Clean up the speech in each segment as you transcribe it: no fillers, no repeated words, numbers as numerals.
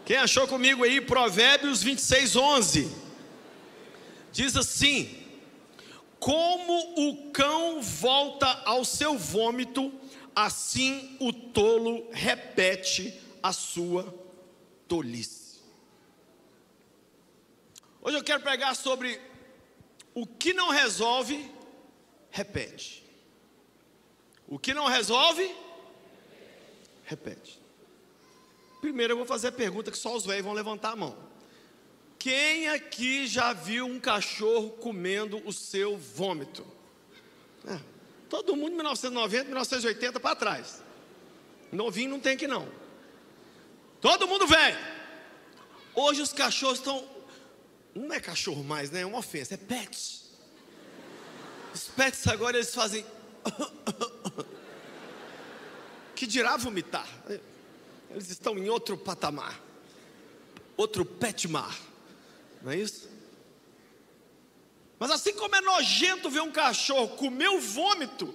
Quem achou comigo aí, Provérbios 26:11. Diz assim: como o cão volta ao seu vômito, assim o tolo repete a sua tolice. Hoje eu quero pregar sobre o que não resolve, repete. O que não resolve, repete. Primeiro eu vou fazer a pergunta que só os velhos vão levantar a mão. Quem aqui já viu um cachorro comendo o seu vômito? Todo mundo 1990, 1980 para trás. Novinho não tem aqui não. Todo mundo velho. Hoje os cachorros estão... Não é cachorro mais, né? É uma ofensa, é pets. Os pets agora eles fazem... Que dirá vomitar? Eles estão em outro patamar, outro petmar, não é isso? Mas assim como é nojento ver um cachorro comer o vômito,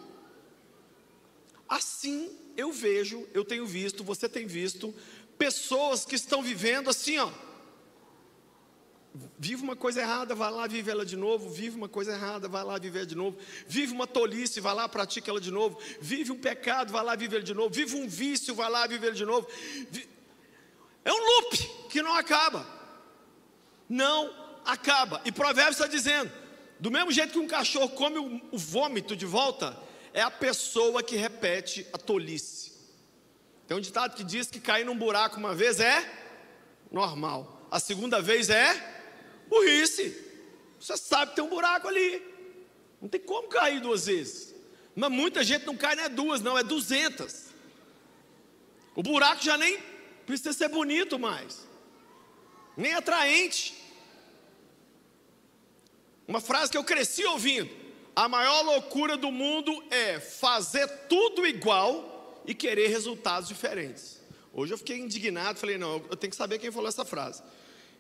assim eu vejo, eu tenho visto, você tem visto, pessoas que estão vivendo assim, ó. Vive uma coisa errada, vai lá, vive ela de novo. Vive uma coisa errada, vai lá, vive ela de novo. Vive uma tolice, vai lá, pratica ela de novo. Vive um pecado, vai lá, vive ele de novo. Vive um vício, vai lá, vive ele de novo. É um loop que não acaba. Não acaba. E Provérbios está dizendo, do mesmo jeito que um cachorro come o vômito de volta, é a pessoa que repete a tolice. Tem um ditado que diz que cair num buraco uma vez é normal, a segunda vez é burrice. Você sabe que tem um buraco ali, não tem como cair duas vezes. Mas muita gente não cai, não é duas, não, é 200. O buraco já nem precisa ser bonito mais, nem atraente. Uma frase que eu cresci ouvindo: a maior loucura do mundo é fazer tudo igual e querer resultados diferentes. Hoje eu fiquei indignado, falei, não, eu tenho que saber quem falou essa frase.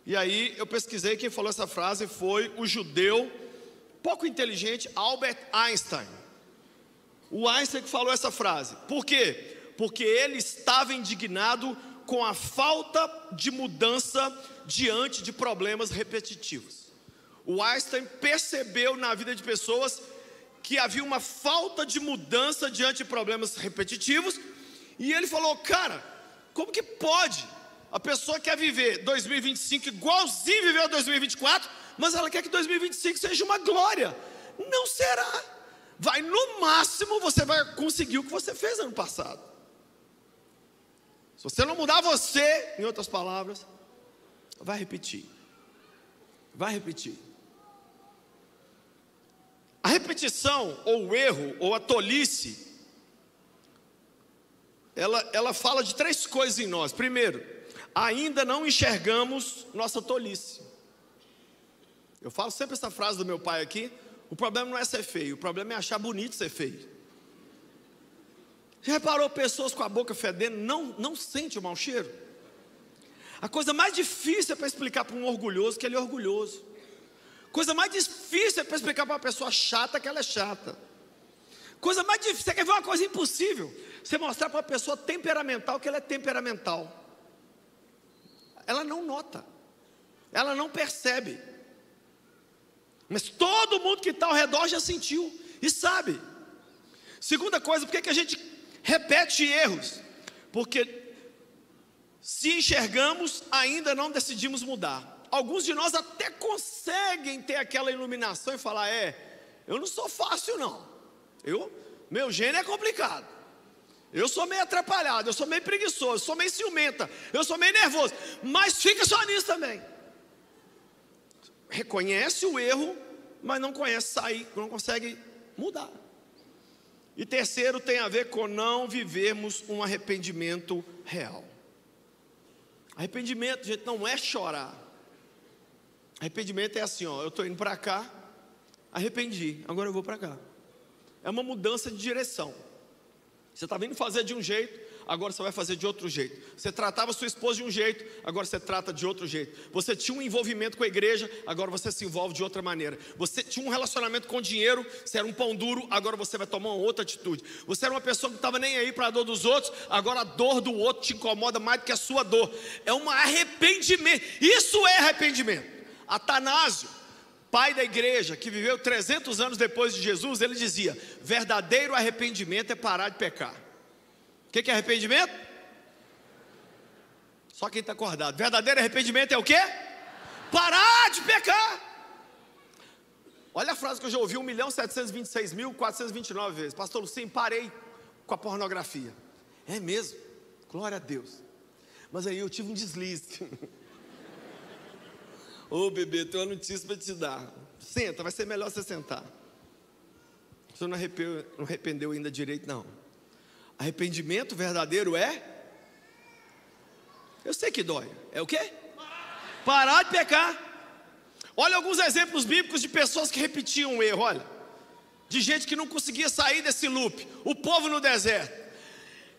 E aí eu pesquisei, quem falou essa frase foi o judeu, pouco inteligente, Albert Einstein. O Einstein que falou essa frase. Por quê? Porque ele estava indignado com a falta de mudança diante de problemas repetitivos. O Einstein percebeu na vida de pessoas que havia uma falta de mudança diante de problemas repetitivos. E ele falou, cara, como que pode? A pessoa quer viver 2025 igualzinho viveu 2024, mas ela quer que 2025 seja uma glória. Não será. Vai, no máximo, você vai conseguir o que você fez ano passado. Se você não mudar você, em outras palavras, vai repetir. Vai repetir. A repetição, ou o erro, ou a tolice, ela fala de 3 coisas em nós. Primeiro, ainda não enxergamos nossa tolice. Eu falo sempre essa frase do meu pai aqui: o problema não é ser feio, o problema é achar bonito ser feio. Já reparou pessoas com a boca fedendo, não sente o mau cheiro? A coisa mais difícil é para explicar para um orgulhoso que ele é orgulhoso. Coisa mais difícil é para explicar para uma pessoa chata que ela é chata. Coisa mais difícil, você quer ver uma coisa impossível? Você mostrar para uma pessoa temperamental que ela é temperamental. Ela não nota, ela não percebe. Mas todo mundo que está ao redor já sentiu e sabe. Segunda coisa, por que a gente repete erros? Porque se enxergamos, ainda não decidimos mudar. Alguns de nós até conseguem ter aquela iluminação e falar, eu não sou fácil não. Meu gênio é complicado. Eu sou meio atrapalhado, eu sou meio preguiçoso, eu sou meio ciumenta, eu sou meio nervoso. Mas fica só nisso também. Reconhece o erro, mas não consegue mudar. E terceiro, tem a ver com não vivermos um arrependimento real. Arrependimento, gente, não é chorar. Arrependimento é assim, ó, eu estou indo para cá, arrependi, agora eu vou para cá. É uma mudança de direção. Você está vindo fazer de um jeito, agora você vai fazer de outro jeito. Você tratava sua esposa de um jeito, agora você trata de outro jeito. Você tinha um envolvimento com a igreja, agora você se envolve de outra maneira. Você tinha um relacionamento com dinheiro, você era um pão duro, agora você vai tomar uma outra atitude. Você era uma pessoa que não estava nem aí para a dor dos outros, agora a dor do outro te incomoda mais do que a sua dor. É um arrependimento. Isso é arrependimento. Atanásio, pai da igreja, que viveu 300 anos depois de Jesus, ele dizia: verdadeiro arrependimento é parar de pecar. O que é arrependimento? Só quem está acordado. Verdadeiro arrependimento é o quê? Parar de pecar. Olha a frase que eu já ouvi 1.726.429 vezes: pastor Lucinho, parei com a pornografia. É mesmo? Glória a Deus. Mas aí eu tive um deslize. Ô bebê, tenho uma notícia para te dar. Senta, vai ser melhor você sentar. Você não arrependeu ainda direito, não. Arrependimento verdadeiro é? Eu sei que dói. É o quê? Parar de pecar. Olha alguns exemplos bíblicos de pessoas que repetiam um erro. Olha, de gente que não conseguia sair desse loop. O povo no deserto.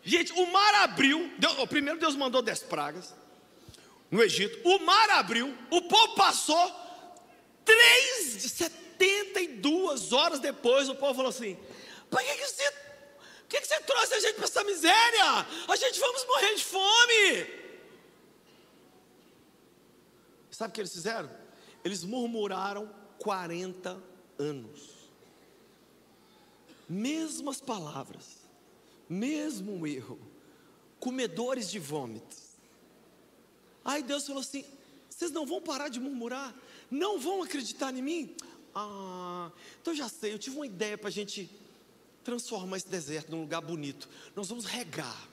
Gente, o mar abriu. Primeiro Deus mandou 10 pragas no Egito. O mar abriu. O povo passou 72 horas depois. O povo falou assim: por que você trouxe a gente para essa miséria? A gente vamos morrer de fome. Sabe o que eles fizeram? Eles murmuraram 40 anos. Mesmas palavras, mesmo erro, comedores de vômitos. Aí Deus falou assim: vocês não vão parar de murmurar? Não vão acreditar em mim? Então já sei, eu tive uma ideia para a gente transformar esse deserto num lugar bonito. Nós vamos regar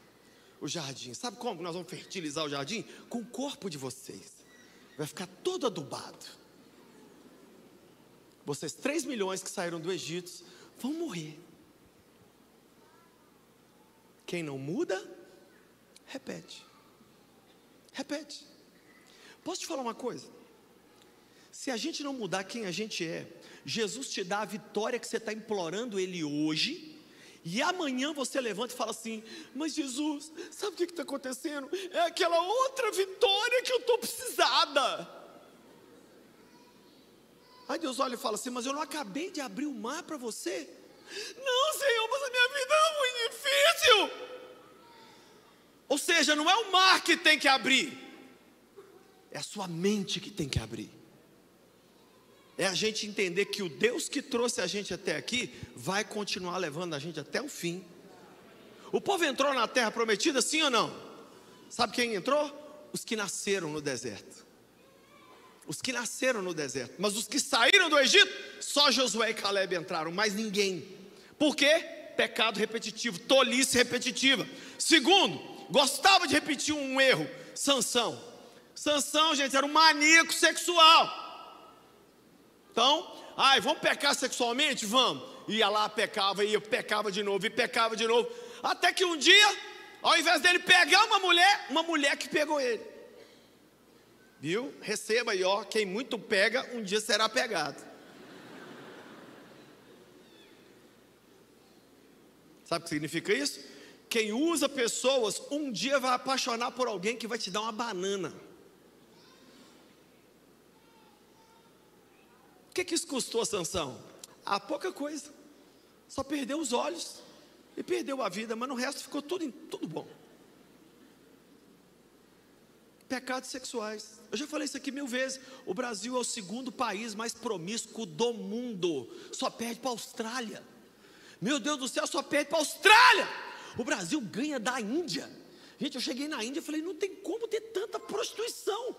o jardim. Sabe como nós vamos fertilizar o jardim? Com o corpo de vocês. Vai ficar todo adubado. Vocês 3 milhões que saíram do Egito vão morrer. Quem não muda, repete. Repete. Posso te falar uma coisa? Se a gente não mudar quem a gente é, Jesus te dá a vitória que você está implorando Ele hoje, e amanhã você levanta e fala assim: mas Jesus, sabe o que está acontecendo? É aquela outra vitória que eu estou precisada. Aí Deus olha e fala assim: mas eu não acabei de abrir o mar para você? Não, Senhor, mas a minha vida é muito difícil. Ou seja, não é o mar que tem que abrir, é a sua mente que tem que abrir. É a gente entender que o Deus que trouxe a gente até aqui vai continuar levando a gente até o fim. O povo entrou na terra prometida, sim ou não? Sabe quem entrou? Os que nasceram no deserto. Os que nasceram no deserto. Mas os que saíram do Egito, só Josué e Caleb entraram, mais ninguém. Por quê? Pecado repetitivo, tolice repetitiva. Segundo, gostava de repetir um erro. Sansão, gente, era um maníaco sexual. Então, vamos pecar sexualmente? Vamos. Ia lá, pecava, pecava de novo, e pecava de novo. Até que um dia, ao invés dele pegar uma mulher que pegou ele. Viu? Receba aí, ó. Quem muito pega, um dia será pegado. Sabe o que significa isso? Quem usa pessoas, um dia vai apaixonar por alguém que vai te dar uma banana. O que isso custou a Sansão? Pouca coisa. Só perdeu os olhos e perdeu a vida, mas no resto ficou tudo bom. Pecados sexuais. Eu já falei isso aqui 1000 vezes. O Brasil é o segundo país mais promíscuo do mundo. Só perde para a Austrália. Meu Deus do céu, só perde para a Austrália. O Brasil ganha da Índia. Gente, eu cheguei na Índia e falei: não tem como ter tanta prostituição.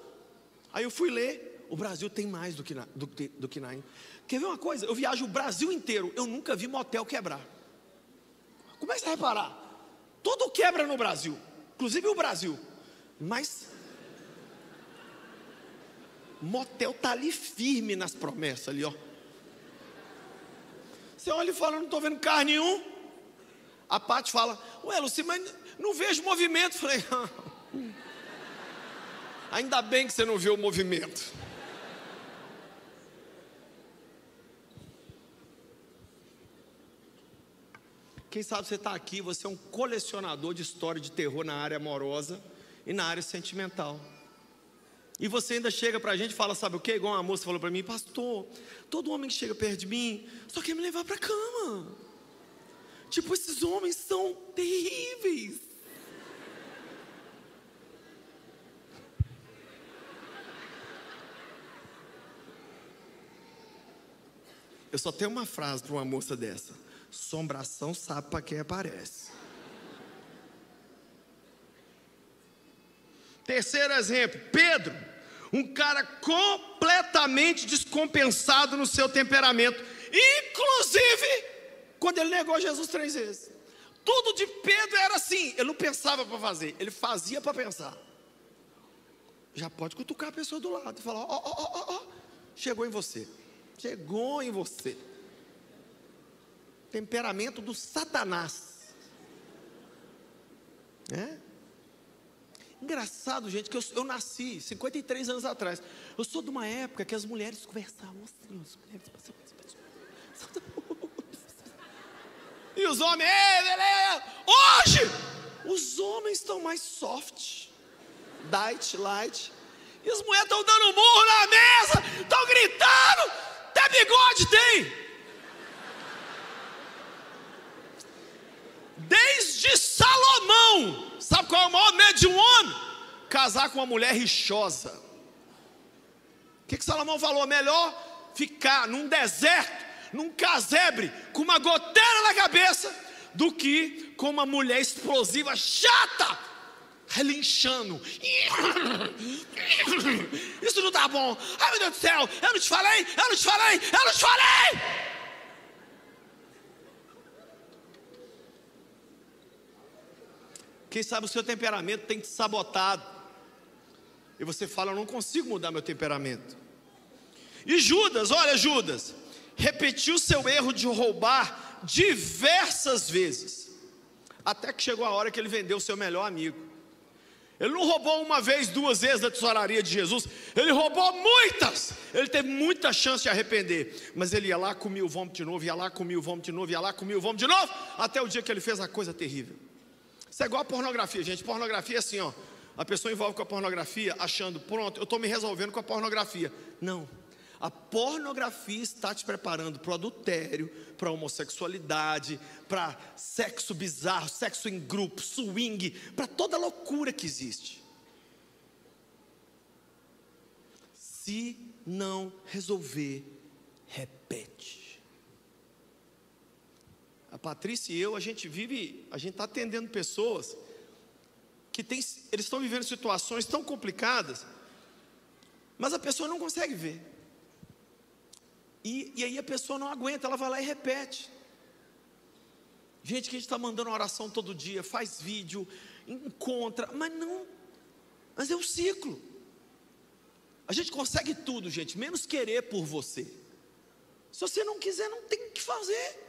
Aí eu fui ler. O Brasil tem mais do que na Índia. Quer ver uma coisa? Eu viajo o Brasil inteiro, eu nunca vi motel quebrar. Como é que você vai reparar? Tudo quebra no Brasil, inclusive o Brasil. Mas motel está ali firme nas promessas ali, ó. Você olha e fala: não estou vendo carro nenhum. A Paty fala: ué, Luci, mas não vejo movimento. Falei: ainda bem que você não viu o movimento. Quem sabe você está aqui, você é um colecionador de história de terror na área amorosa e na área sentimental. E você ainda chega para a gente e fala, sabe o que? Igual uma moça falou para mim, pastor, todo homem que chega perto de mim só quer me levar para a cama. Tipo, esses homens são terríveis. Eu só tenho uma frase para uma moça dessa: assombração sabe para quem aparece. Terceiro exemplo, Pedro, um cara completamente descompensado no seu temperamento, inclusive quando ele negou Jesus 3 vezes. Tudo de Pedro era assim, ele não pensava para fazer, ele fazia para pensar. Já pode cutucar a pessoa do lado e falar, ó, chegou em você. Chegou em você. Temperamento do Satanás. Engraçado, gente, que eu nasci 53 anos atrás. Eu sou de uma época que as mulheres conversavam assim. E os homens, hoje, os homens estão mais soft, light. E as mulheres estão dando murro na mesa, estão gritando. Até bigode tem. Desde Salomão. Sabe qual é o maior medo de um homem? Casar com uma mulher rixosa. O que Salomão falou? Melhor ficar num deserto, num casebre, com uma goteira na cabeça, do que com uma mulher explosiva, chata, relinchando. Isso não tá bom. Ai, meu Deus do céu, eu não te falei. Quem sabe o seu temperamento tem te sabotado, e você fala, eu não consigo mudar meu temperamento. E Judas, olha, Judas repetiu seu erro de roubar diversas vezes, até que chegou a hora que ele vendeu o seu melhor amigo. Ele não roubou uma vez, 2 vezes da tesouraria de Jesus, ele roubou muitas. Ele teve muita chance de arrepender, mas ele ia lá, comia o vômito de novo, ia lá, comia o vômito de novo, ia lá, comia o vômito de novo, até o dia que ele fez a coisa terrível. Isso é igual a pornografia, gente. Pornografia é assim, ó. A pessoa envolve com a pornografia achando, pronto, eu estou me resolvendo com a pornografia. Não. A pornografia está te preparando para o adultério, para a homossexualidade, para sexo bizarro, sexo em grupo, swing, para toda a loucura que existe. Se não resolver, repete. A Patrícia e eu, a gente está atendendo pessoas que eles estão vivendo situações tão complicadas, mas a pessoa não consegue ver. E aí a pessoa não aguenta, ela vai lá e repete. Gente que a gente está mandando oração todo dia, faz vídeo, encontra, mas é um ciclo. A gente consegue tudo, gente, menos querer por você. Se você não quiser, não tem o que fazer.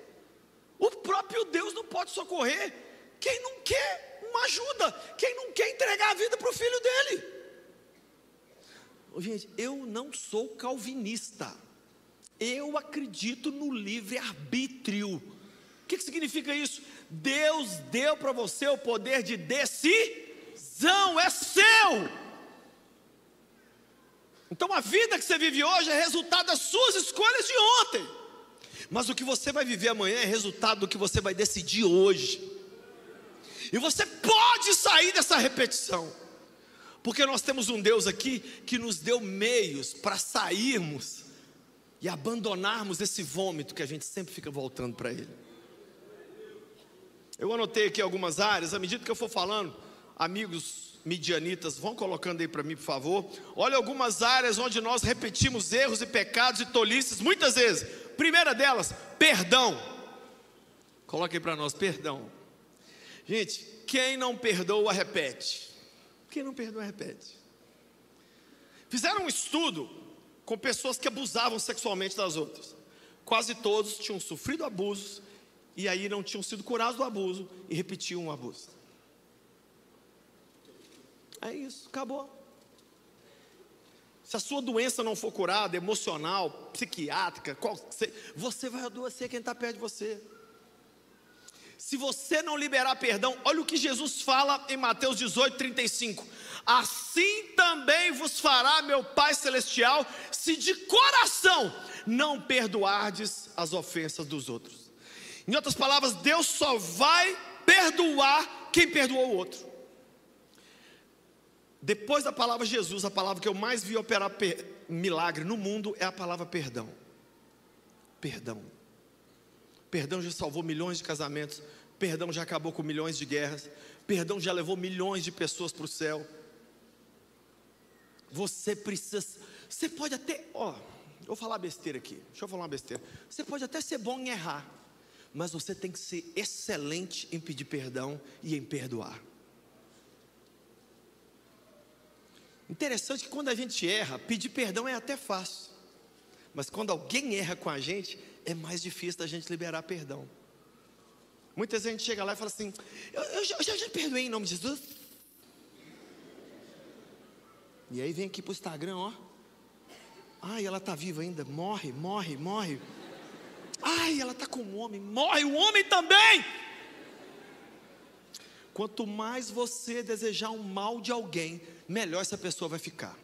O próprio Deus não pode socorrer quem não quer uma ajuda, quem não quer entregar a vida para o filho dele. Gente, eu não sou calvinista, eu acredito no livre-arbítrio. O que significa isso? Deus deu para você o poder de decisão, é seu. Então a vida que você vive hoje é resultado das suas escolhas de ontem. Mas o que você vai viver amanhã é resultado do que você vai decidir hoje. E você pode sair dessa repetição, porque nós temos um Deus aqui que nos deu meios para sairmos e abandonarmos esse vômito que a gente sempre fica voltando para ele. Eu anotei aqui algumas áreas, à medida que eu for falando, amigos midianitas, vão colocando aí para mim, por favor. Olha algumas áreas onde nós repetimos erros e pecados e tolices muitas vezes. Primeira delas, perdão. Coloca aí para nós, perdão. Gente, quem não perdoa, repete. Quem não perdoa, repete. Fizeram um estudo com pessoas que abusavam sexualmente das outras. Quase todos tinham sofrido abusos, e aí não tinham sido curados do abuso, e repetiam o abuso. É isso, acabou. Se a sua doença não for curada, emocional, psiquiátrica, você vai adoecer quem está perto de você. Se você não liberar perdão, olha o que Jesus fala em Mateus 18:35. Assim também vos fará meu Pai Celestial, se de coração não perdoardes as ofensas dos outros. Em outras palavras, Deus só vai perdoar quem perdoou o outro. Depois da palavra Jesus, a palavra que eu mais vi operar milagre no mundo é a palavra perdão. Perdão. Perdão já salvou milhões de casamentos. Perdão já acabou com milhões de guerras. Perdão já levou milhões de pessoas para o céu. Você precisa, você pode até, eu vou falar besteira aqui, deixa eu falar uma besteira. Você pode até ser bom em errar, mas você tem que ser excelente em pedir perdão e em perdoar. Interessante que quando a gente erra, pedir perdão é até fácil, mas quando alguém erra com a gente, é mais difícil da gente liberar perdão. Muitas vezes a gente chega lá e fala assim: eu já perdoei em nome de Jesus. E aí vem aqui para o Instagram, ó. Ai, ela está viva ainda, morre. Ai, ela está com um homem, morre o homem também. Quanto mais você desejar um mal de alguém, melhor essa pessoa vai ficar.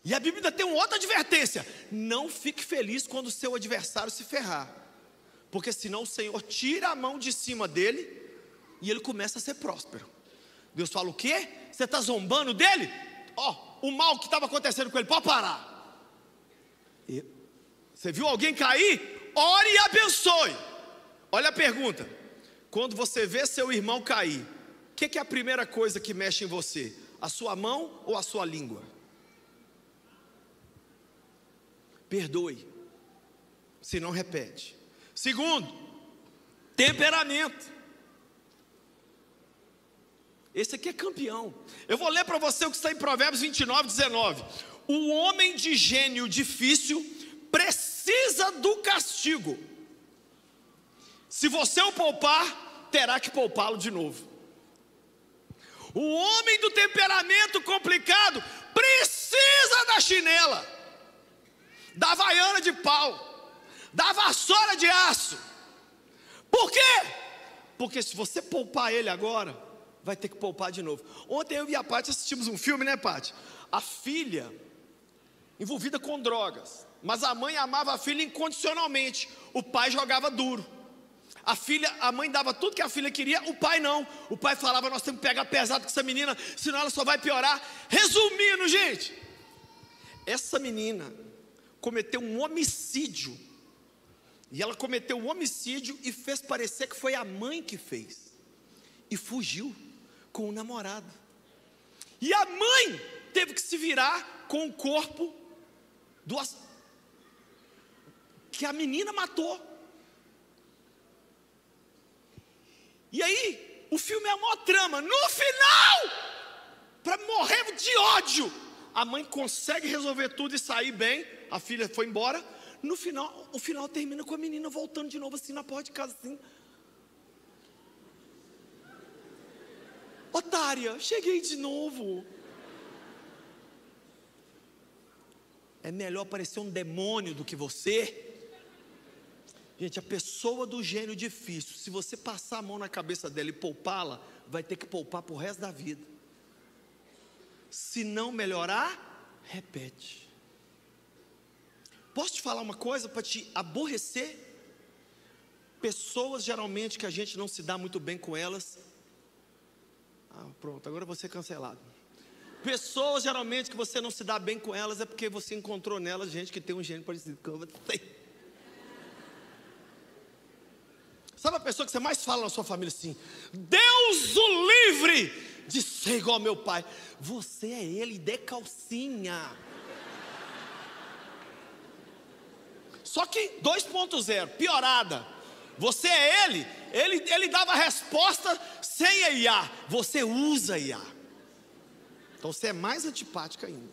E a Bíblia ainda tem uma outra advertência: não fique feliz quando o seu adversário se ferrar, porque senão o Senhor tira a mão de cima dele e ele começa a ser próspero. Deus fala o quê? Você está zombando dele? O mal que estava acontecendo com ele, pode parar. Você viu alguém cair? Ore e abençoe. Olha a pergunta: quando você vê seu irmão cair, o que é a primeira coisa que mexe em você? A sua mão ou a sua língua? Perdoe, se não repete. Segundo, temperamento. Esse aqui é campeão. Eu vou ler para você o que está em Provérbios 29:19. O homem de gênio difícil precisa do castigo. Se você o poupar, terá que poupá-lo de novo. O homem do temperamento complicado precisa da chinela, da havaiana de pau, da vassoura de aço. Por quê? Porque se você poupar ele agora, vai ter que poupar de novo. Ontem eu e a Paty assistimos um filme, né, Paty? A filha envolvida com drogas, mas a mãe amava a filha incondicionalmente. O pai jogava duro. A mãe dava tudo que a filha queria, o pai não. O pai falava: nós temos que pegar pesado com essa menina, senão ela só vai piorar. Resumindo, gente, essa menina cometeu um homicídio. E ela cometeu um homicídio e fez parecer que foi a mãe que fez. E fugiu com o namorado. E a mãe teve que se virar com o corpo que a menina matou. E aí, o filme é a maior trama. No final, para morrer de ódio, a mãe consegue resolver tudo e sair bem. A filha foi embora. No final, o final termina com a menina voltando de novo assim na porta de casa assim: otária, cheguei de novo. É melhor parecer um demônio do que você. Gente, a pessoa do gênio difícil, se você passar a mão na cabeça dela e poupá-la, vai ter que poupar pro resto da vida. Se não melhorar, repete. Posso te falar uma coisa para te aborrecer? Pessoas geralmente que a gente não se dá muito bem com elas. Pronto, agora eu vou ser cancelado. Pessoas geralmente que você não se dá bem com elas é porque você encontrou nelas gente que tem um gênio parecido com você. Sabe a pessoa que você mais fala na sua família assim: Deus o livre de ser igual ao meu pai. Você é ele de calcinha. Só que 2.0, piorada. Você é ele dava resposta sem a IA. Você usa a IA. Então você é mais antipática ainda.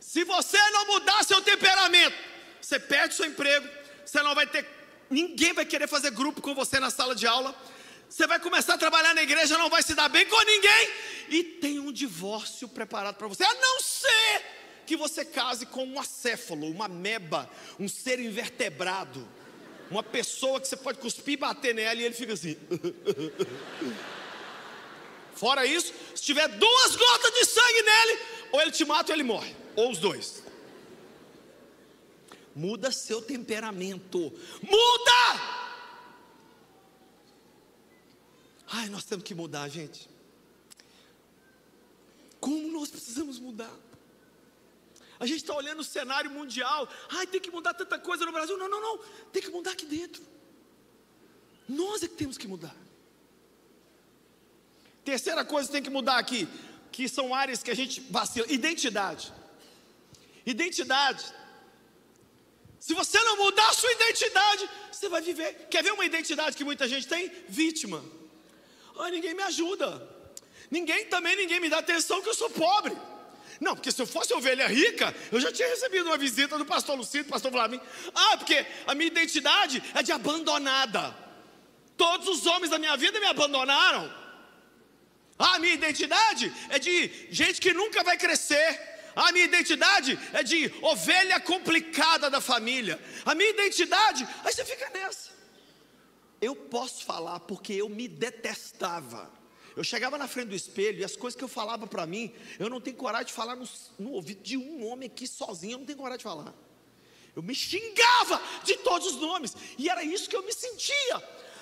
Se você não mudar seu temperamento, você perde seu emprego. Você não vai ter, ninguém vai querer fazer grupo com você na sala de aula. Você vai começar a trabalhar na igreja, não vai se dar bem com ninguém. E tem um divórcio preparado para você. A não ser que você case com um acéfalo, uma ameba, um ser invertebrado. Uma pessoa que você pode cuspir e bater nela e ele fica assim. Fora isso, se tiver 2 gotas de sangue nele, ou ele te mata ou ele morre, ou os dois. Muda seu temperamento. Muda! Ai, nós temos que mudar, gente. Como nós precisamos mudar? A gente está olhando o cenário mundial. Ai, tem que mudar tanta coisa no Brasil. Não, não, não. Tem que mudar aqui dentro. Nós é que temos que mudar. Terceira coisa que tem que mudar aqui, que são áreas que a gente vacila. Identidade. Identidade. Se você não mudar a sua identidade, você vai viver. Quer ver uma identidade que muita gente tem? Vítima. Ai, ninguém me ajuda. Ninguém me dá atenção que eu sou pobre. Não, porque se eu fosse ovelha rica, eu já tinha recebido uma visita do pastor Lucido, do pastor Flamengo. Ah, porque a minha identidade é de abandonada. Todos os homens da minha vida me abandonaram. Ah, a minha identidade é de gente que nunca vai crescer. A minha identidade é de ovelha complicada da família. A minha identidade, aí você fica nessa. Eu posso falar porque eu me detestava. Eu chegava na frente do espelho e as coisas que eu falava para mim, eu não tenho coragem de falar no ouvido de um homem aqui sozinho, eu não tenho coragem de falar. Eu me xingava de todos os nomes, e era isso que eu me sentia.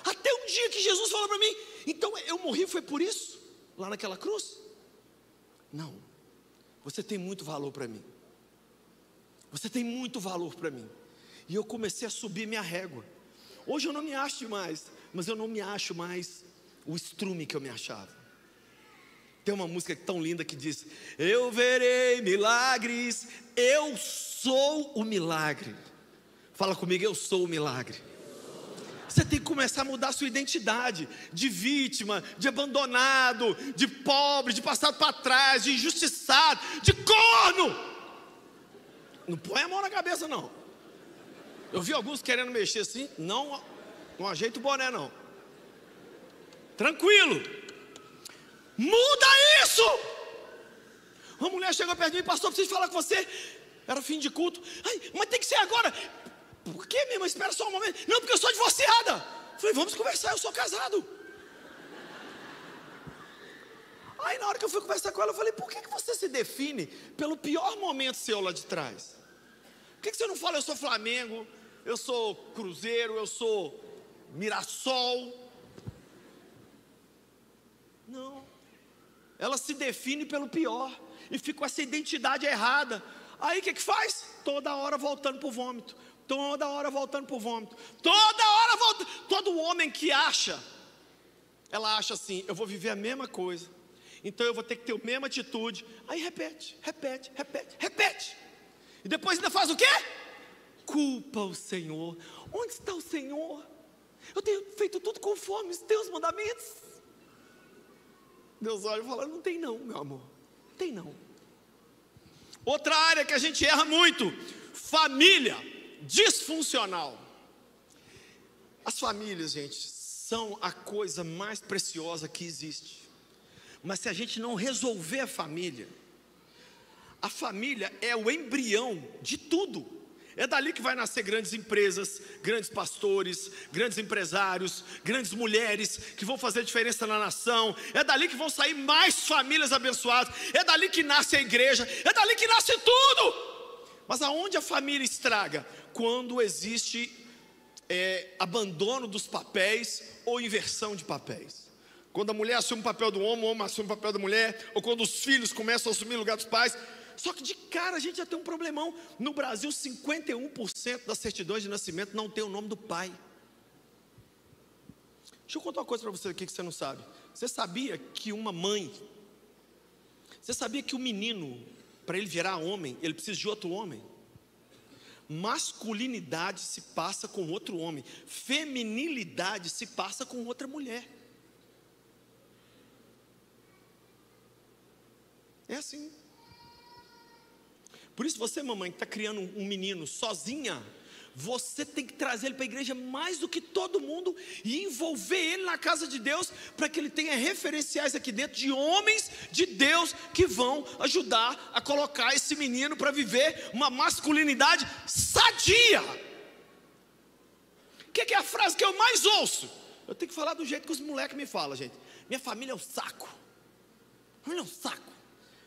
Até um dia que Jesus falou para mim, então eu morri foi por isso? Lá naquela cruz? Não, você tem muito valor para mim. Você tem muito valor para mim. E eu comecei a subir minha régua. Hoje eu não me acho demais, mas eu não me acho mais o estrume que eu me achava. Tem uma música tão linda que diz: eu verei milagres, eu sou o milagre. Fala comigo, eu sou o milagre. Você tem que começar a mudar a sua identidade de vítima, de abandonado, de pobre, de passado para trás, de injustiçado, de corno. Não põe a mão na cabeça não. Eu vi alguns querendo mexer assim, não ajeita o boné não. Tranquilo. Muda isso. Uma mulher chegou perto de mim, pastor, preciso falar com você. Era fim de culto. Ai, mas tem que ser agora. Por que, minha irmã? Espera só um momento. Não, porque eu sou divorciada. Falei, vamos conversar, eu sou casado. Aí na hora que eu fui conversar com ela, eu falei, por que você se define pelo pior momento seu lá de trás? Por que você não fala, eu sou Flamengo, eu sou Cruzeiro, eu sou Mirassol? Não. Ela se define pelo pior e fica com essa identidade errada. Aí o que faz? Toda hora voltando para o vômito. Toda hora voltando para o vômito. Toda hora voltando. Todo homem que acha, ela acha assim, eu vou viver a mesma coisa, então eu vou ter que ter a mesma atitude. Aí repete. E depois ainda faz o quê? Culpa o Senhor. Onde está o Senhor? Eu tenho feito tudo conforme os teus mandamentos. Deus olha e fala, não tem não, meu amor. Não tem não. Outra área que a gente erra muito: família disfuncional. As famílias, gente, são a coisa mais preciosa que existe. Mas se a gente não resolver a família é o embrião de tudo. É dali que vai nascer grandes empresas, grandes pastores, grandes empresários, grandes mulheres que vão fazer diferença na nação. É dali que vão sair mais famílias abençoadas. É dali que nasce a igreja. É dali que nasce tudo. Mas aonde a família estraga? Quando existe abandono dos papéis ou inversão de papéis. Quando a mulher assume o papel do homem, o homem assume o papel da mulher, ou quando os filhos começam a assumir o lugar dos pais. Só que de cara a gente já tem um problemão. No Brasil, 51% das certidões de nascimento não tem o nome do pai. Deixa eu contar uma coisa para você aqui que você não sabe. Você sabia que uma mãe, você sabia que o menino, para ele virar homem, ele precisa de outro homem? Masculinidade se passa com outro homem, feminilidade se passa com outra mulher. É assim. Por isso você, mamãe, que está criando um menino sozinha, você tem que trazer ele para a igreja mais do que todo mundo e envolver ele na casa de Deus, para que ele tenha referenciais aqui dentro de homens de Deus que vão ajudar a colocar esse menino para viver uma masculinidade sadia. que é a frase que eu mais ouço? Eu tenho que falar do jeito que os moleques me falam, gente. Minha família é um saco. Família é um saco.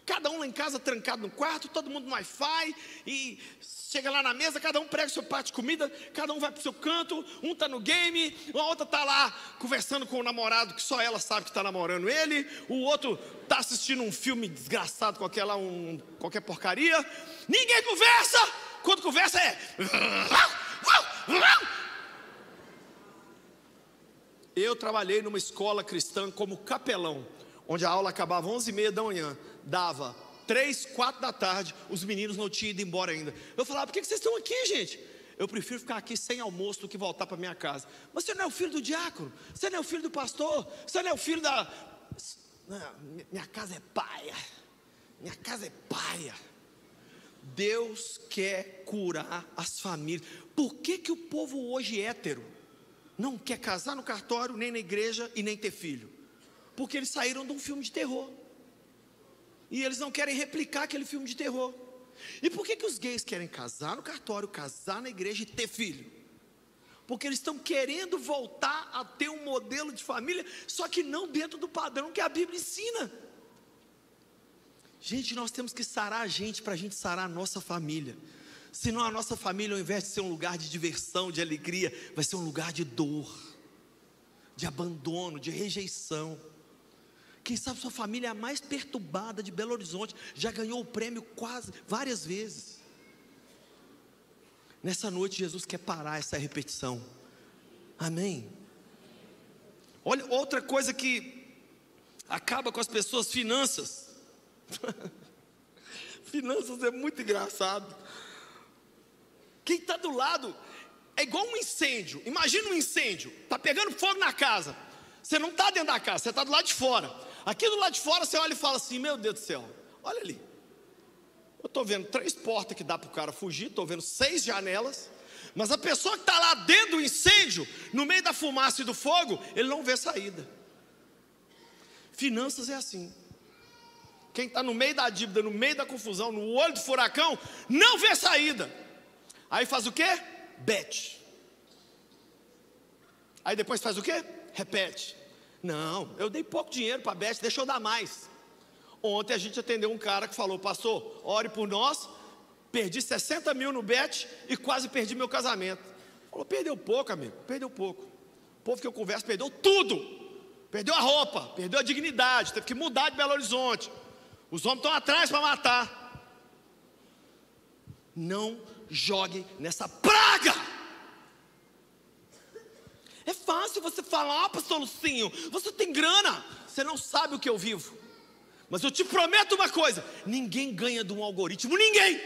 Cada um lá em casa trancado no quarto, todo mundo no Wi-Fi, e chega lá na mesa, cada um prega o seu prato de comida, cada um vai pro seu canto, um tá no game, a outra tá lá conversando com o namorado, que só ela sabe que tá namorando ele, o outro tá assistindo um filme desgraçado, qualquer porcaria, ninguém conversa, quando conversa é... Eu trabalhei numa escola cristã como capelão, onde a aula acabava 11h30 da manhã, dava 3, 4 da tarde, os meninos não tinham ido embora ainda. Eu falava, por que vocês estão aqui, gente? Eu prefiro ficar aqui sem almoço do que voltar para minha casa. Mas você não é o filho do diácono, você não é o filho do pastor, você não é o filho da... Não, minha casa é paia, minha casa é paia. Deus quer curar as famílias. Por que o povo hoje hétero não quer casar no cartório, nem na igreja e nem ter filho? Porque eles saíram de um filme de terror, e eles não querem replicar aquele filme de terror. E por que os gays querem casar no cartório, casar na igreja e ter filho? Porque eles estão querendo voltar a ter um modelo de família, só que não dentro do padrão que a Bíblia ensina. Gente, nós temos que sarar a gente, para a gente sarar a nossa família. Senão a nossa família, ao invés de ser um lugar de diversão, de alegria, vai ser um lugar de dor, de abandono, de rejeição. Quem sabe sua família é a mais perturbada de Belo Horizonte, já ganhou o prêmio várias vezes. Nessa noite Jesus quer parar essa repetição. Amém? Olha, outra coisa que acaba com as pessoas, finanças. Finanças é muito engraçado. Quem está do lado é igual um incêndio. Imagina um incêndio, está pegando fogo na casa. Você não está dentro da casa, você está do lado de fora. Aqui do lado de fora você olha e fala assim, meu Deus do céu, olha ali. Eu estou vendo 3 portas que dá para o cara fugir, estou vendo 6 janelas. Mas a pessoa que está lá dentro do incêndio, no meio da fumaça e do fogo, ele não vê saída. Finanças é assim. Quem está no meio da dívida, no meio da confusão, no olho do furacão, não vê saída. Aí faz o quê? Bet. Aí depois faz o quê? Repete. Não, eu dei pouco dinheiro para a Bet, deixa eu dar mais. Ontem a gente atendeu um cara que falou, pastor, ore por nós. Perdi 60 mil no Bet e quase perdi meu casamento. Falou, perdeu pouco, amigo, perdeu pouco. O povo que eu converso perdeu tudo. Perdeu a roupa, perdeu a dignidade, teve que mudar de Belo Horizonte. Os homens estão atrás para matar. Não jogue nessa praga. É fácil você falar, pastor Lucinho, você tem grana, você não sabe o que eu vivo. Mas eu te prometo uma coisa, ninguém ganha de um algoritmo, ninguém.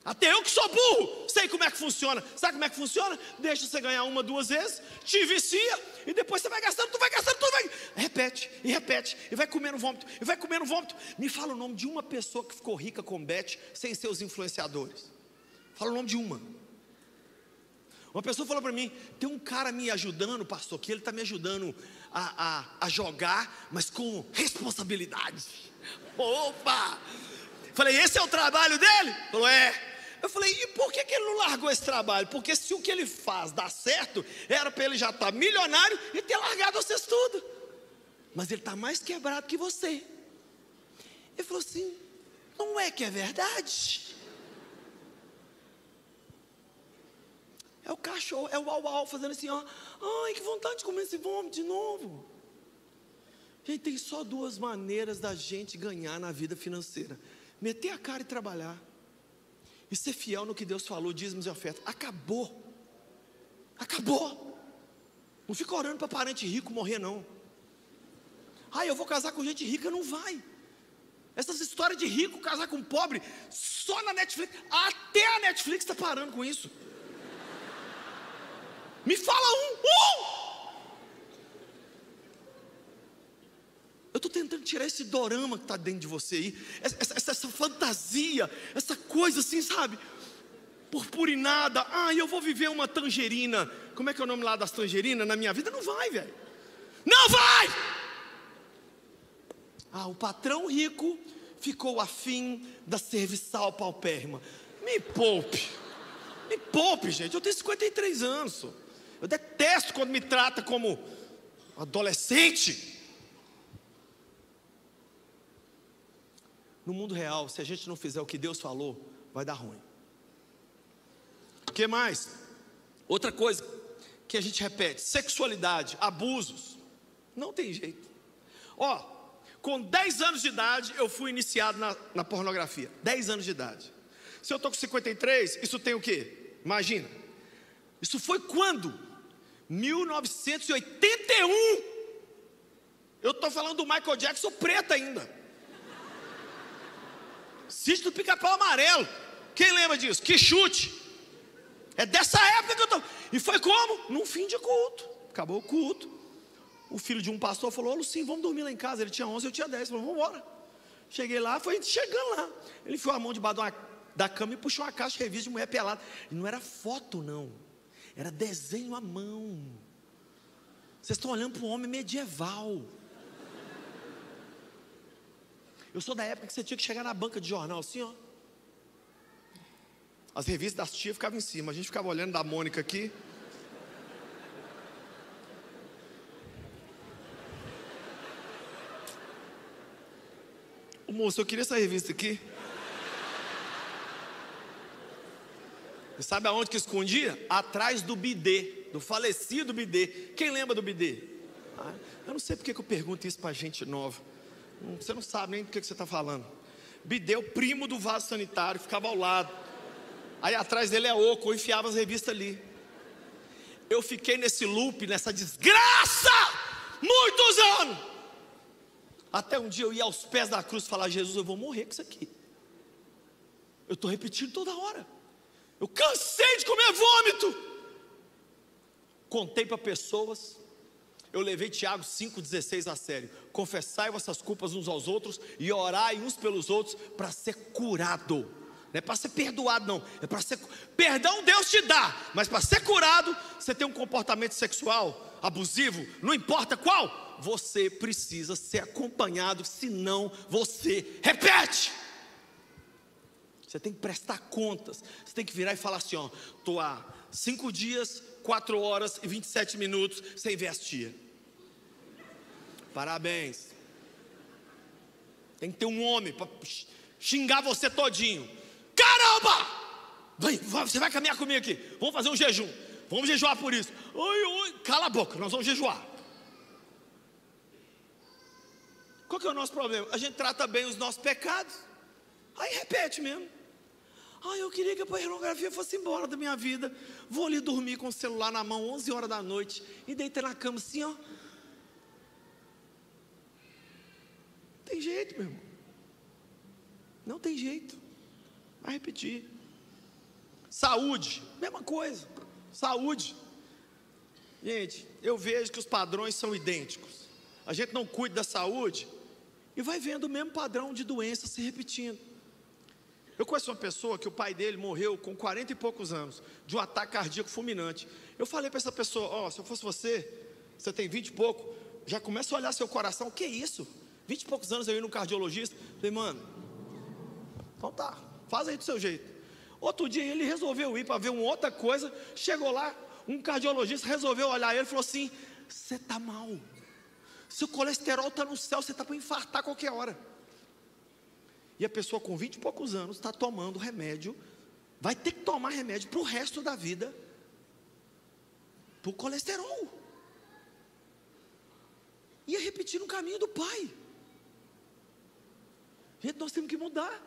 Até eu que sou burro, sei como é que funciona. Sabe como é que funciona? Deixa você ganhar 1, 2 vezes, te vicia, e depois você vai gastando, tu vai. Repete, e vai comendo vômito, Me fala o nome de uma pessoa que ficou rica com bet, sem seus influenciadores. Fala o nome de uma. Uma pessoa falou para mim, tem um cara me ajudando, pastor, que ele está me ajudando a jogar, mas com responsabilidade. Opa! Falei, esse é o trabalho dele? Falou, é. Eu falei, e por que ele não largou esse trabalho? Porque se o que ele faz dá certo, era para ele já estar milionário e ter largado vocês tudo. Mas ele está mais quebrado que você. Ele falou assim, não é que é verdade? É o cachorro, é o uau-uau fazendo assim, ó. Ai, que vontade de comer esse vômito de novo. Gente, tem só 2 maneiras da gente ganhar na vida financeira: meter a cara e trabalhar, e ser fiel no que Deus falou, dízimos e ofertas. Acabou. Não fica orando para parente rico morrer, não. Ai, eu vou casar com gente rica, não vai. Essas histórias de rico casar com pobre, só na Netflix, até a Netflix está parando com isso. Me fala um! Eu estou tentando tirar esse dorama que está dentro de você aí, essa fantasia, essa coisa assim, sabe? Purpurinada. Eu vou viver uma tangerina. Como é que é o nome lá das tangerinas na minha vida? Não vai, velho. Não vai! O patrão rico ficou afim da serviçal paupérrima. Me poupe, gente. Eu tenho 53 anos. Eu detesto quando me trata como adolescente. No mundo real, se a gente não fizer o que Deus falou, vai dar ruim. O que mais? Outra coisa que a gente repete: sexualidade, abusos. Não tem jeito. Ó, com 10 anos de idade eu fui iniciado na pornografia. 10 anos de idade. Se eu estou com 53, isso tem o quê? Imagina. Isso foi quando? 1981. Eu estou falando do Michael Jackson preto ainda. Sítio do Pica-Pau Amarelo. Quem lembra disso? Que chute. É dessa época que eu estou. E foi como? Num fim de culto. Acabou o culto. O filho de um pastor falou: Lucinho, vamos dormir lá em casa. Ele tinha 11, eu tinha 10. Falou: vamos embora. Cheguei lá, foi chegando lá. Ele enfiou a mão debaixo da cama e puxou uma caixa de revista de mulher pelada. E não era foto, não. Era desenho à mão. Vocês estão olhando para um homem medieval. Eu sou da época que você tinha que chegar na banca de jornal assim, ó. As revistas das tias ficavam em cima. A gente ficava olhando da Mônica aqui. Ô moço, eu queria essa revista aqui. E sabe aonde que escondia? Atrás do bidê, do falecido bidê. Quem lembra do bidê? Eu não sei porque que eu pergunto isso pra gente nova. Você não sabe nem do que você está falando. Bidê, o primo do vaso sanitário, ficava ao lado. Aí atrás dele é oco, eu enfiava as revistas ali. Eu fiquei nesse loop, nessa desgraça, muitos anos. Até um dia eu ia aos pés da cruz e falar: Jesus, eu vou morrer com isso aqui. Eu estou repetindo toda hora. Eu cansei de comer vômito. Contei para pessoas. Eu levei Tiago 5,16 a sério. Confessai vossas culpas uns aos outros e orai uns pelos outros para ser curado. Não é para ser perdoado, não. É para ser... Perdão Deus te dá, mas para ser curado, você tem um comportamento sexual abusivo, não importa qual, você precisa ser acompanhado, senão você repete. Você tem que prestar contas. Você tem que virar e falar assim: ó, estou há 5 dias, 4 horas e 27 minutos sem ver as tia. Parabéns. Tem que ter um homem para xingar você todinho. Caramba! Você vai caminhar comigo aqui. Vamos fazer um jejum. Vamos jejuar por isso. Oi, cala a boca, nós vamos jejuar. Qual que é o nosso problema? A gente trata bem os nossos pecados, aí repete mesmo. Eu queria que a pornografia fosse embora da minha vida. Vou ali dormir com o celular na mão 11 horas da noite e deitar na cama assim, ó. Não tem jeito, meu irmão. Não tem jeito. Vai repetir. Saúde, mesma coisa. Saúde. Gente, eu vejo que os padrões são idênticos. A gente não cuida da saúde e vai vendo o mesmo padrão de doença se repetindo. Eu conheço uma pessoa que o pai dele morreu com 40 e poucos anos, de um ataque cardíaco fulminante. Eu falei para essa pessoa: se eu fosse você tem 20 e pouco, já começa a olhar seu coração. O que é isso? 20 e poucos anos eu ia no cardiologista. Falei: mano, então tá, faz aí do seu jeito. Outro dia ele resolveu ir para ver uma outra coisa. Chegou lá, um cardiologista resolveu olhar ele e falou assim: você está mal, seu colesterol está no céu, você está para infartar a qualquer hora. E a pessoa com 20 e poucos anos está tomando remédio, vai ter que tomar remédio para o resto da vida, para o colesterol. Ia repetir no caminho do pai. Gente, nós temos que mudar.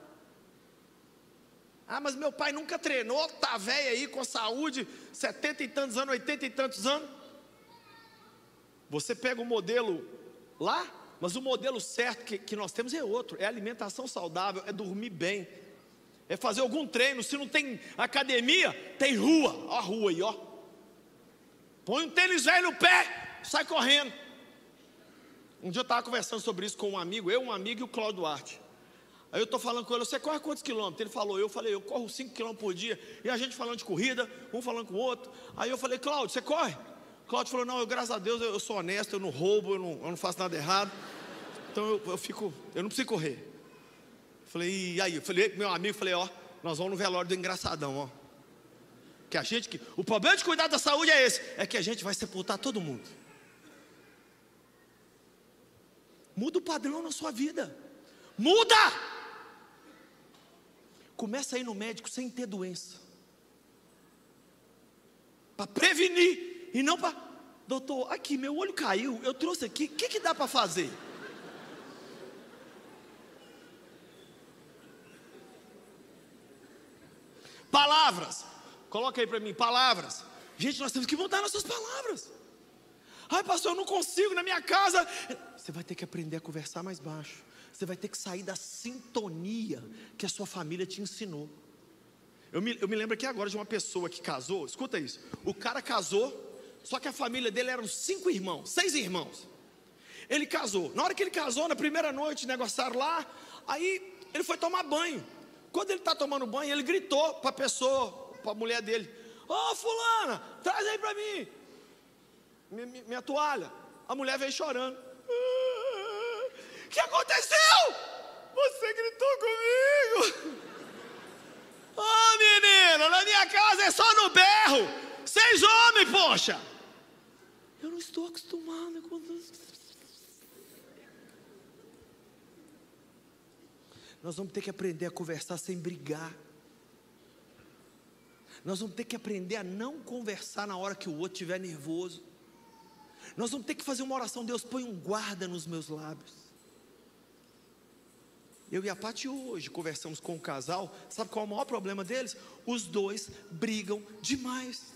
Mas meu pai nunca treinou, tá velho aí com saúde, 70 e tantos anos, 80 e tantos anos. Você pega o modelo lá, mas o modelo certo que nós temos é outro. É alimentação saudável, é dormir bem, é fazer algum treino. Se não tem academia, tem rua. Ó a rua aí, ó. Põe um tênis velho no pé, sai correndo. Um dia eu estava conversando sobre isso com um amigo, um amigo e o Cláudio Duarte. Aí eu estou falando com ele: você corre quantos quilômetros? Ele falou, eu falei, eu corro 5 quilômetros por dia. E a gente falando de corrida, um falando com o outro. Aí eu falei: Cláudio, você corre? O Cláudio falou: não, graças a Deus eu sou honesto, eu não roubo, eu não faço nada errado. Então eu não preciso correr. Falei: e aí? Eu falei, meu amigo, falei: nós vamos no velório do engraçadão, o problema de cuidar da saúde é esse, é que a gente vai sepultar todo mundo. Muda o padrão na sua vida. Muda! Começa a ir no médico sem ter doença, para prevenir, e não para, doutor, aqui meu olho caiu, eu trouxe aqui, o que dá para fazer? Palavras, coloca aí para mim, palavras. Gente, nós temos que mudar nossas palavras. Ai, pastor, eu não consigo na minha casa. Você vai ter que aprender a conversar mais baixo. Você vai ter que sair da sintonia que a sua família te ensinou. Eu me lembro aqui agora de uma pessoa que casou. Escuta isso, o cara casou, só que a família dele eram 6 irmãos. Ele casou, na hora que ele casou, na primeira noite, negociaram lá. Aí ele foi tomar banho. Quando ele está tomando banho, ele gritou para a pessoa, para a mulher dele: ô fulana, traz aí para mim minha toalha. A mulher veio chorando: o que aconteceu? Você gritou comigo. Ô menina, na minha casa é só no berro. 6 homens, poxa. Eu não estou acostumado com isso. Nós vamos ter que aprender a conversar sem brigar. Nós vamos ter que aprender a não conversar na hora que o outro estiver nervoso. Nós vamos ter que fazer uma oração: Deus, põe um guarda nos meus lábios. Eu e a Paty hoje conversamos com o casal. Sabe qual é o maior problema deles? Os dois brigam demais.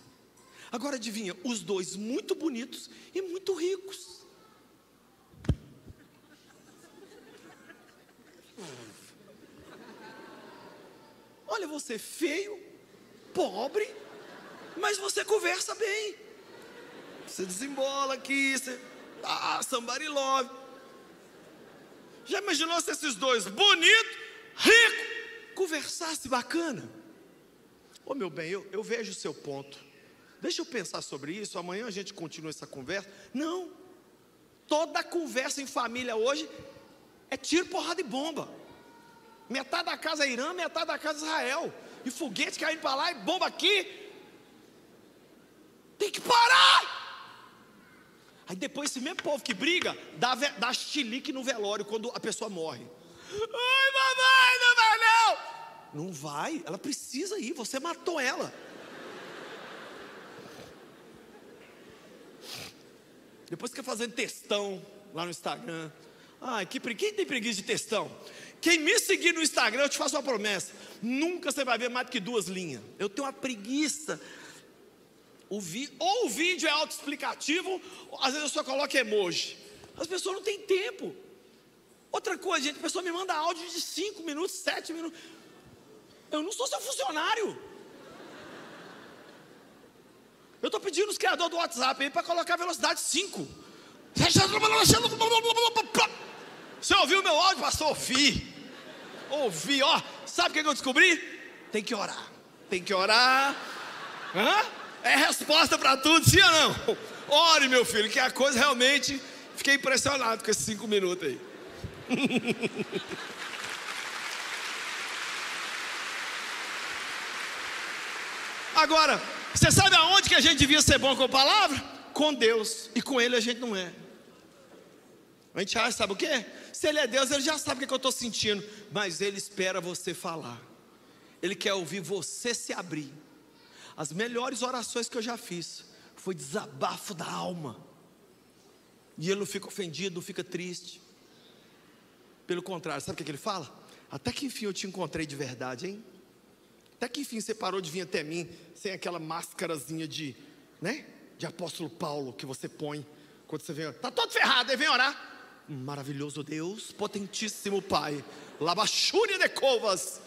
Agora adivinha, os dois muito bonitos e muito ricos. Olha, você feio, pobre, mas você conversa bem. Você desembola aqui, você somebody love. Já imaginou se esses dois, bonito, rico, conversasse bacana? Ô meu bem, eu vejo o seu ponto. Deixa eu pensar sobre isso, amanhã a gente continua essa conversa. Não, toda conversa em família hoje é tiro, porrada e bomba. Metade da casa é Irã, metade da casa é Israel. E foguete caindo para lá e bomba aqui. Tem que parar. Aí depois esse mesmo povo que briga dá chilique no velório quando a pessoa morre. Ai, mamãe, não vai não. Não vai, ela precisa ir, você matou ela. Depois fica fazendo textão lá no Instagram. Ai, quem tem preguiça de textão? Quem me seguir no Instagram, eu te faço uma promessa: nunca você vai ver mais do que 2 linhas. Eu tenho uma preguiça. Ou o vídeo é autoexplicativo, às vezes eu só coloco emoji. As pessoas não têm tempo. Outra coisa, gente, a pessoa me manda áudio de 5 minutos, 7 minutos. Eu não sou seu funcionário. Eu estou pedindo os criadores do WhatsApp aí para colocar a velocidade 5. Você ouviu o meu áudio, pastor? Ouvi, ó. Sabe o que eu descobri? Tem que orar. Tem que orar. É resposta para tudo, sim ou não? Ore, meu filho, que a coisa realmente... Fiquei impressionado com esses 5 minutos aí. Agora, você sabe aonde que a gente devia ser bom com a palavra? Com Deus. E com Ele a gente não é. A gente acha, sabe o quê? Se Ele é Deus, Ele já sabe o que eu estou sentindo. Mas Ele espera você falar. Ele quer ouvir você se abrir. As melhores orações que eu já fiz foi desabafo da alma. E Ele não fica ofendido, não fica triste. Pelo contrário, sabe o que Ele fala? Até que enfim eu te encontrei de verdade, hein? Até que enfim você parou de vir até mim sem aquela máscarazinha de apóstolo Paulo que você põe quando você vem. Está todo ferrado, aí vem orar. Maravilhoso Deus, potentíssimo Pai, labachúria de covas.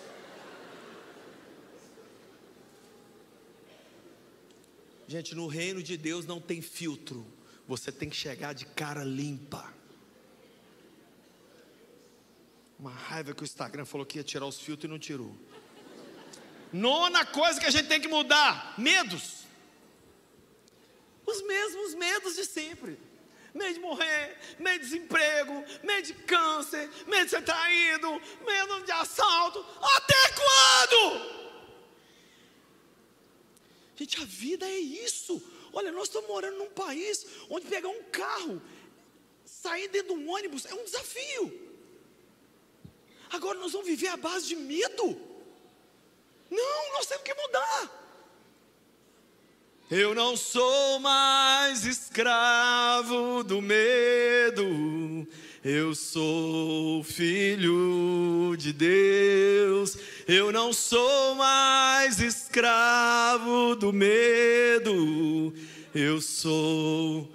Gente, no reino de Deus não tem filtro. Você tem que chegar de cara limpa. Uma raiva que o Instagram falou que ia tirar os filtros e não tirou. 9ª coisa que a gente tem que mudar: medos. Os mesmos medos de sempre. Medo de morrer, medo de desemprego, medo de câncer, medo de ser traído, medo de assalto. Até quando? Gente, a vida é isso. Olha, nós estamos morando num país onde pegar um carro, sair dentro de um ônibus é um desafio. Agora nós vamos viver à base de medo? Não, nós temos que mudar. Eu não sou mais escravo do medo, eu sou filho de Deus. Eu não sou mais escravo do medo, eu sou.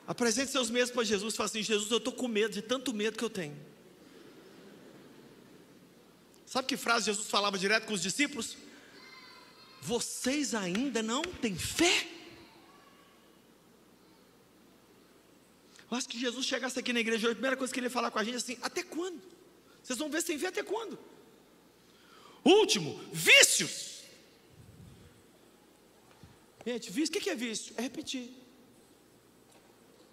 Apresente seus medos para Jesus e fala assim: Jesus, eu estou com medo, de tanto medo que eu tenho. Sabe que frase Jesus falava direto com os discípulos? Vocês ainda não têm fé? Eu acho que Jesus chegasse aqui na igreja hoje, a primeira coisa que ele ia falar com a gente é assim: até quando? Vocês vão ver sem fé até quando? Último, vícios. Gente, vício, o que é vício? É repetir.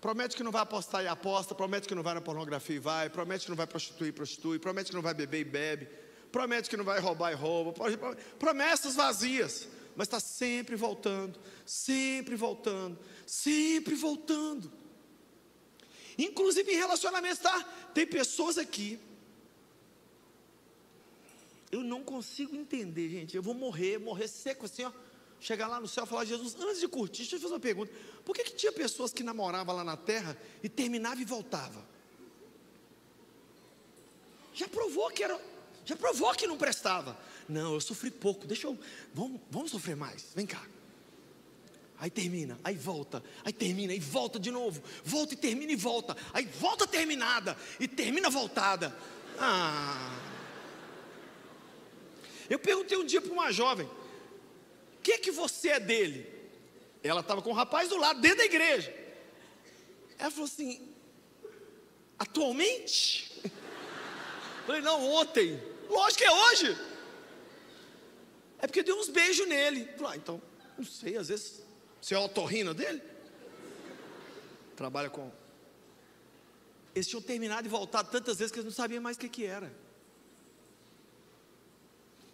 Promete que não vai apostar e aposta, promete que não vai na pornografia e vai, promete que não vai prostituir e prostitui, promete que não vai beber e bebe, promete que não vai roubar e rouba, promessas vazias, mas está sempre voltando, sempre voltando, sempre voltando. Inclusive em relacionamentos, tá? Tem pessoas aqui, eu não consigo entender, gente. Eu vou morrer seco assim, ó. Chegar lá no céu e falar: Jesus, antes de curtir, deixa eu te fazer uma pergunta. Por que tinha pessoas que namoravam lá na terra e terminava e voltava? Já provou que não prestava. Não, eu sofri pouco, vamos sofrer mais, vem cá. Aí termina, aí volta, aí termina, e volta de novo. Volta e termina e volta. Aí volta terminada e termina voltada. Eu perguntei um dia para uma jovem: o que você é dele? Ela estava com um rapaz do lado, dentro da igreja. Ela falou assim: atualmente? Eu falei: não, ontem. Lógico que é hoje. É porque deu uns beijos nele. Eu falei: então, não sei, às vezes você é a otorrina dele? Trabalha com. Eles tinham terminado e voltado tantas vezes que eles não sabiam mais o que era.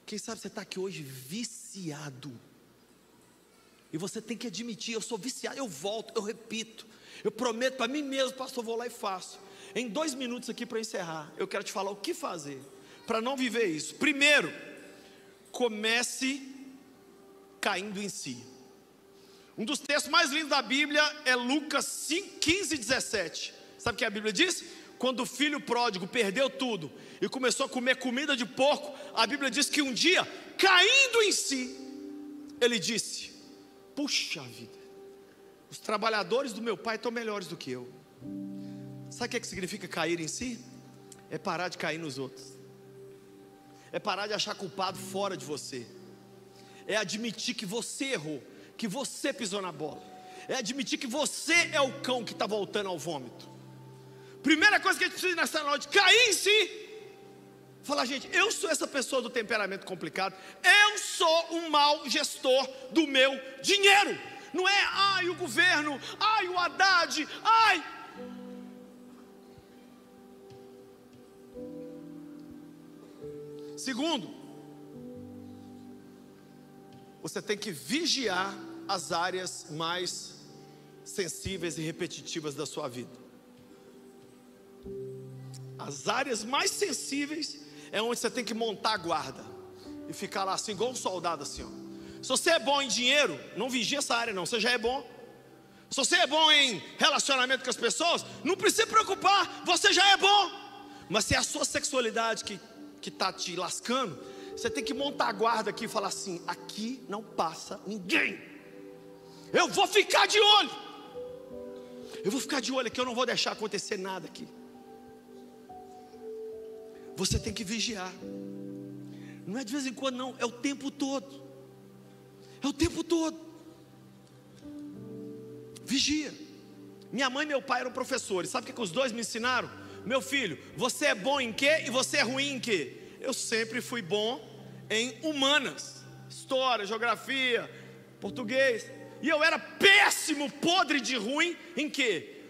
Quem sabe você está aqui hoje viciado. E você tem que admitir: eu sou viciado, eu volto, eu repito, eu prometo para mim mesmo, pastor, vou lá e faço. Em 2 minutos aqui para encerrar, eu quero te falar o que fazer para não viver isso. Primeiro, comece caindo em si. Um dos textos mais lindos da Bíblia é Lucas 15, 17. Sabe o que a Bíblia diz? Quando o filho pródigo perdeu tudo e começou a comer comida de porco, a Bíblia diz que um dia, caindo em si, ele disse: puxa vida, os trabalhadores do meu pai estão melhores do que eu. Sabe o que significa cair em si? É parar de cair nos outros, é parar de achar culpado fora de você, é admitir que você errou, que você pisou na bola, é admitir que você é o cão que está voltando ao vômito. Primeira coisa que a gente precisa nessa noite: cair em si. Falar: gente, eu sou essa pessoa do temperamento complicado, eu sou um mau gestor do meu dinheiro. Não é, ai, o governo, ai, o Haddad, ai. Segundo, você tem que vigiar as áreas mais sensíveis e repetitivas da sua vida. As áreas mais sensíveis é onde você tem que montar a guarda e ficar lá assim, igual um soldado assim, ó. Se você é bom em dinheiro, não vigia essa área não, você já é bom. Se você é bom em relacionamento com as pessoas, não precisa se preocupar, você já é bom. Mas se é a sua sexualidade que está te lascando, você tem que montar a guarda aqui e falar assim: aqui não passa ninguém, eu vou ficar de olho, aqui, eu não vou deixar acontecer nada aqui. Você tem que vigiar. Não é de vez em quando não, é o tempo todo. É o tempo todo. Vigia. Minha mãe e meu pai eram professores. Sabe o que os dois me ensinaram? Meu filho, você é bom em quê e você é ruim em quê? Eu sempre fui bom em humanas, história, geografia, português. E eu era péssimo, podre de ruim em quê?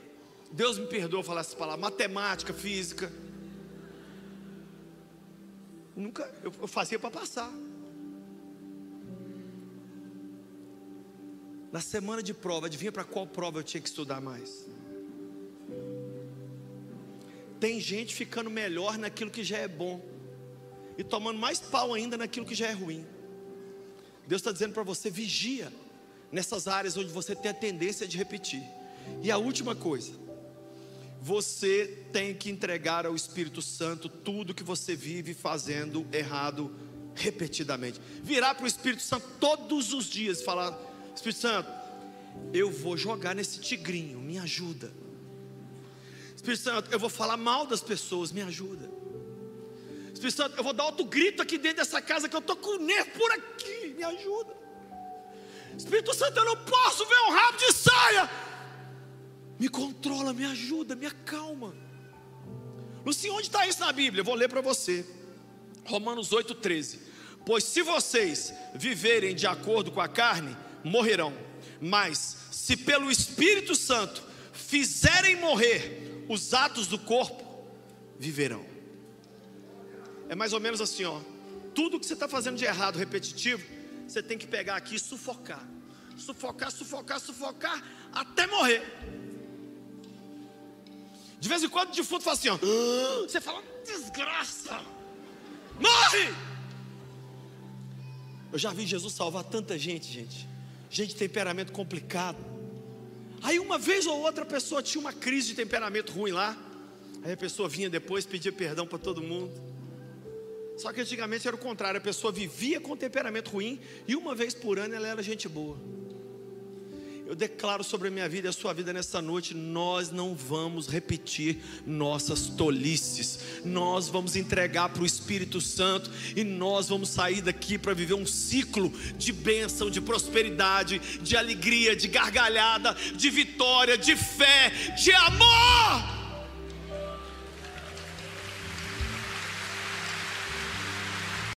Deus me perdoa falar essas palavras: matemática, física. Eu fazia para passar. Na semana de prova, adivinha para qual prova eu tinha que estudar mais? Tem gente ficando melhor naquilo que já é bom e tomando mais pau ainda naquilo que já é ruim. Deus está dizendo para você: vigia nessas áreas onde você tem a tendência de repetir. E a última coisa, você tem que entregar ao Espírito Santo tudo que você vive fazendo errado repetidamente. Virar para o Espírito Santo todos os dias e falar: Espírito Santo, eu vou jogar nesse tigrinho, me ajuda. Espírito Santo, eu vou falar mal das pessoas, me ajuda. Espírito Santo, eu vou dar outro grito aqui dentro dessa casa que eu estou com o nervo por aqui, me ajuda. Espírito Santo, eu não posso ver um rabo de saia, me controla, me ajuda, me acalma. Lucinho, onde está isso na Bíblia? Eu vou ler para você. Romanos 8,13. Pois se vocês viverem de acordo com a carne, morrerão. Mas se pelo Espírito Santo fizerem morrer os atos do corpo, viverão. É mais ou menos assim, ó. Tudo que você está fazendo de errado, repetitivo, você tem que pegar aqui e sufocar. Sufocar, sufocar, sufocar, até morrer. De vez em quando o defunto fala assim, ó. Você fala: desgraça, morre! Eu já vi Jesus salvar tanta gente, gente de temperamento complicado. Aí uma vez ou outra a pessoa tinha uma crise de temperamento ruim lá. Aí a pessoa vinha depois, pedia perdão para todo mundo. Só que antigamente era o contrário, a pessoa vivia com temperamento ruim e uma vez por ano ela era gente boa. Eu declaro sobre a minha vida e a sua vida nessa noite: nós não vamos repetir nossas tolices. Nós vamos entregar para o Espírito Santo e nós vamos sair daqui para viver um ciclo de bênção, de prosperidade, de alegria, de gargalhada, de vitória, de fé, de amor.